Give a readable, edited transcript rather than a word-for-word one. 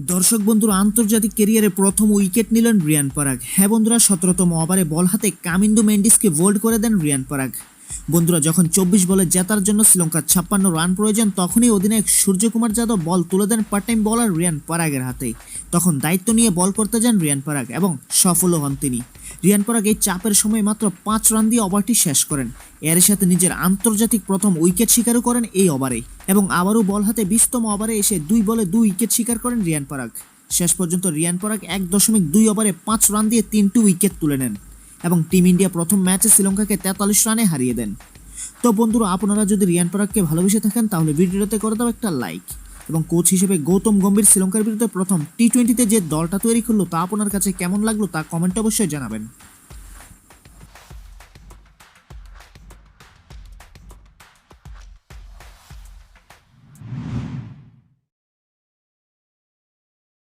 দর্শক বন্ধুরা, আন্তর্জাতিক ক্যারিয়ারে প্রথম উইকেট নিলেন রিয়ান পরাগ। হ্যাঁ বন্ধুরা, 17তম ওভারে বল হাতে কামিন্দু মেন্ডিসকে বোল্ড করে দেন রিয়ান পরাগ। বন্ধুরা, যখন 24 বলে জেতার জন্য শ্রীলঙ্কার 56 রান প্রয়োজন, তখনই অধিনায়ক সূর্যকুমার যাদব বল তুলে দেন পার্ট টাইম বোলার রিয়ান পরাগের হাতে। তখন দায়িত্ব নিয়ে বল করতে যান রিয়ান পরাগ এবং সফলও হন তিনি। রিয়ান পরাগ এই চাপের সময় মাত্র 5 রান দিয়ে ওভারটি শেষ করেন। এর সাথে নিজের আন্তর্জাতিক প্রথম উইকেট শিকারও করেন এই ওভারে এবং আবারও বল হাতে 20তম ওভারে এসে 2 বলে 2 উইকেট শিকার করেন রিয়ান পরাগ। শেষ পর্যন্ত রিয়ান পরাগ 1.2 ওভারে 5 রান দিয়ে 3টি উইকেট তুলে নেন এবং টিম ইন্ডিয়া প্রথম ম্যাচে শ্রীলঙ্কাকে 43 রানে হারিয়ে দেন। তো বন্ধুরা, আপনারা যদি রিয়ান পরাগকে ভালোবেসে থাকেন তাহলে ভিডিওতে করে দাও একটা লাইক। এবং কোচ হিসেবে গৌতম গম্ভীর শ্রীলঙ্কার বিরুদ্ধে প্রথম টি-20তে যে দলটা তৈরি করলো তা আপনার কাছে কেমন লাগলো তা কমেন্টে অবশ্যই জানাবেন।